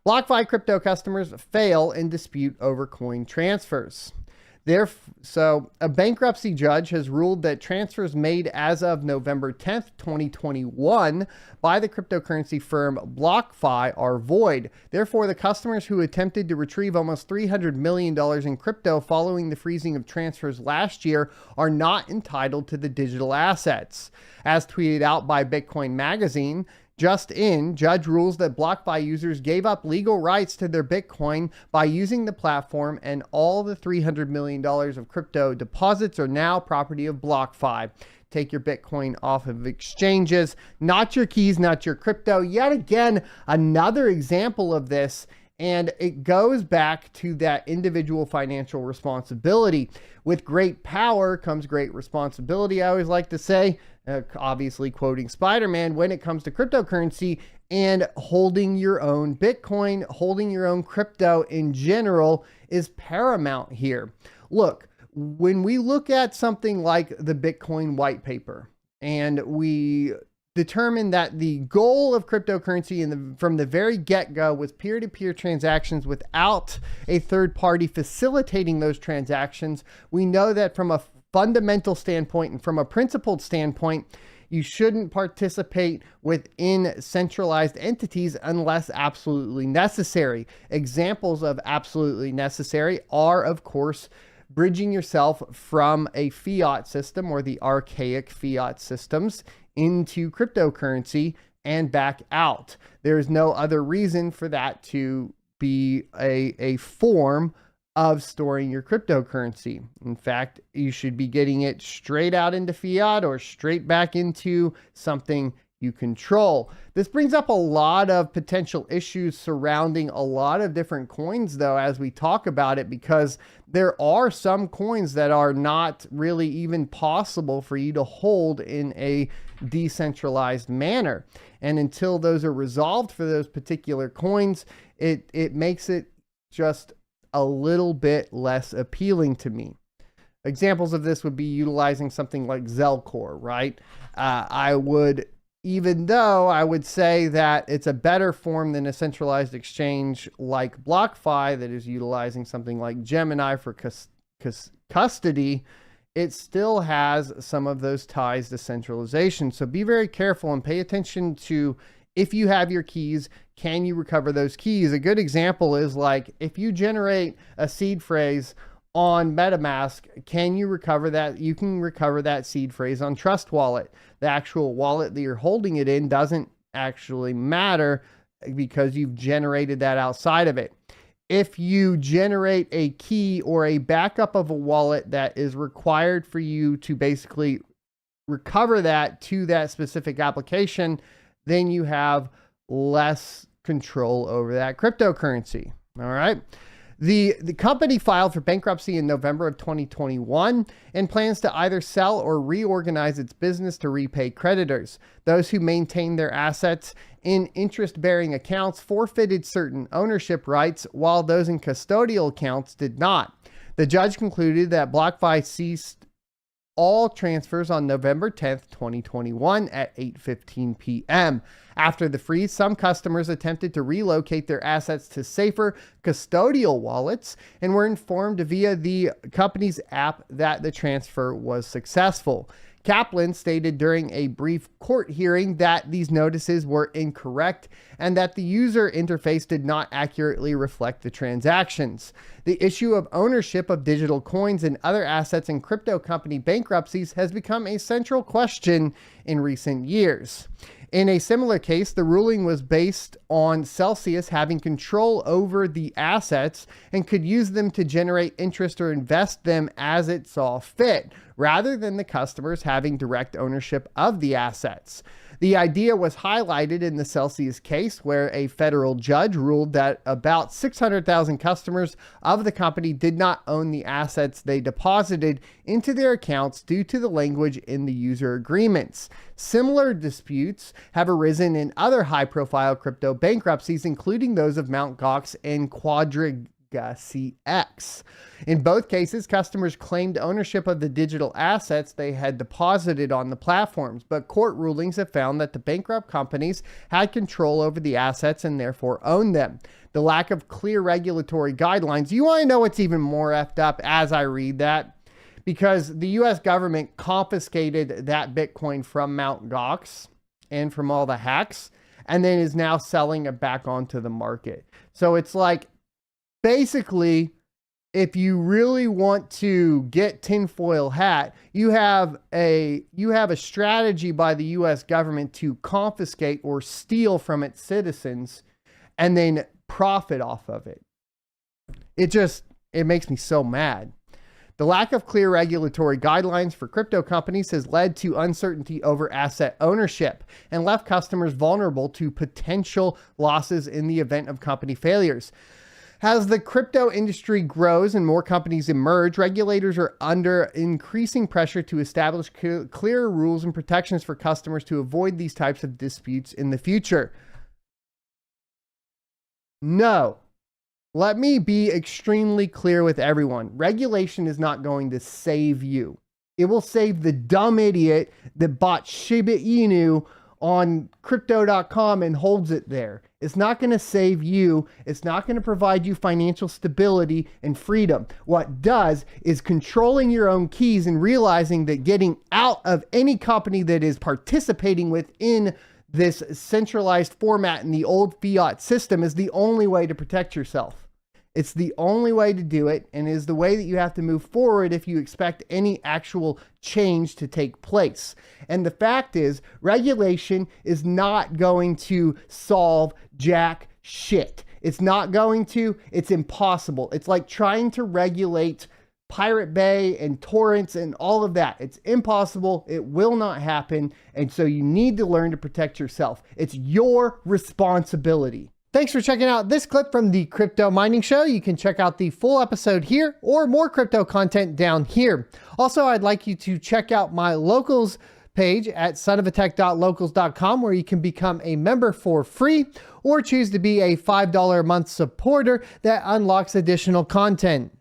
BlockFi crypto customers fail in dispute over coin transfers. So a bankruptcy judge has ruled that transfers made as of November 10th, 2021 by the cryptocurrency firm BlockFi are void. Therefore, the customers who attempted to retrieve almost $300 million in crypto following the freezing of transfers last year are not entitled to the digital assets. As tweeted out by Bitcoin Magazine, judge rules that BlockFi users gave up legal rights to their Bitcoin by using the platform, and all the $300 million of crypto deposits are now property of BlockFi. Take your Bitcoin off of exchanges, not your keys, not your crypto. Yet again, another example of this. And it goes back to that individual financial responsibility. With great power comes great responsibility, I always like to say, obviously quoting Spider-Man, when it comes to cryptocurrency and holding your own Bitcoin, holding your own crypto in general is paramount here. Look, when we look at something like the Bitcoin white paper and we determined that the goal of cryptocurrency from the very get-go was peer-to-peer transactions without a third party facilitating those transactions. We know that from a fundamental standpoint and from a principled standpoint, you shouldn't participate within centralized entities unless absolutely necessary. Examples of absolutely necessary are, of course, bridging yourself from a fiat system or the archaic fiat systems into cryptocurrency and back out. There's no other reason for that to be a form of storing your cryptocurrency. In fact, you should be getting it straight out into fiat or straight back into something you control. This brings up a lot of potential issues surrounding a lot of different coins, though, as we talk about it, because there are some coins that are not really even possible for you to hold in a decentralized manner. And until those are resolved for those particular coins, it makes it just a little bit less appealing to me. Examples of this would be utilizing something like ZIL Core, right? Even though I would say that it's a better form than a centralized exchange like BlockFi that is utilizing something like Gemini for custody, it still has some of those ties to centralization. So be very careful and pay attention to, if you have your keys, can you recover those keys? A good example is like if you generate a seed phrase on MetaMask, can you recover that? You can recover that seed phrase on Trust Wallet. The actual wallet that you're holding it in doesn't actually matter because you've generated that outside of it. If you generate a key or a backup of a wallet that is required for you to basically recover that to that specific application, then you have less control over that cryptocurrency. All right. The company filed for bankruptcy in November of 2021 and plans to either sell or reorganize its business to repay creditors. Those who maintained their assets in interest-bearing accounts forfeited certain ownership rights, while those in custodial accounts did not. The judge concluded that BlockFi ceased all transfers on November 10th, 2021 at 8:15 p.m. After the freeze, some customers attempted to relocate their assets to safer custodial wallets and were informed via the company's app that the transfer was successful. Kaplan stated during a brief court hearing that these notices were incorrect and that the user interface did not accurately reflect the transactions. The issue of ownership of digital coins and other assets in crypto company bankruptcies has become a central question in recent years. In a similar case, the ruling was based on Celsius having control over the assets and could use them to generate interest or invest them as it saw fit, rather than the customers having direct ownership of the assets. The idea was highlighted in the Celsius case, where a federal judge ruled that about 600,000 customers of the company did not own the assets they deposited into their accounts due to the language in the user agreements. Similar disputes have arisen in other high-profile crypto bankruptcies, including those of Mt. Gox and CX. In both cases, customers claimed ownership of the digital assets they had deposited on the platforms, but court rulings have found that the bankrupt companies had control over the assets and therefore owned them. the lack of clear regulatory guidelines. You want to know what's even more effed up as I read that? Because the US government confiscated that Bitcoin from Mt. Gox and from all the hacks, and then is now selling it back onto the market. So it's like, basically, if you really want to get tinfoil hat, you have a strategy by the US government to confiscate or steal from its citizens and then profit off of it. It makes me so mad. The lack of clear regulatory guidelines for crypto companies has led to uncertainty over asset ownership and left customers vulnerable to potential losses in the event of company failures. As the crypto industry grows and more companies emerge, regulators are under increasing pressure to establish clearer rules and protections for customers to avoid these types of disputes in the future. No. Let me be extremely clear with everyone. Regulation is not going to save you. It will save the dumb idiot that bought Shiba Inu on crypto.com and holds it there. It's not going to save you. It's not going to provide you financial stability and freedom. What does is controlling your own keys and realizing that getting out of any company that is participating within this centralized format in the old fiat system is the only way to protect yourself. It's the only way to do it, and is the way that you have to move forward if you expect any actual change to take place. And the fact is, regulation is not going to solve jack shit. It's not going to. It's impossible. It's like trying to regulate Pirate Bay and torrents and all of that. It's impossible. It will not happen. And so you need to learn to protect yourself. It's your responsibility. Thanks for checking out this clip from the Crypto Mining Show. You can check out the full episode here or more crypto content down here. Also, I'd like you to check out my locals page at sonofatech.locals.com, where you can become a member for free or choose to be a $5 a month supporter that unlocks additional content.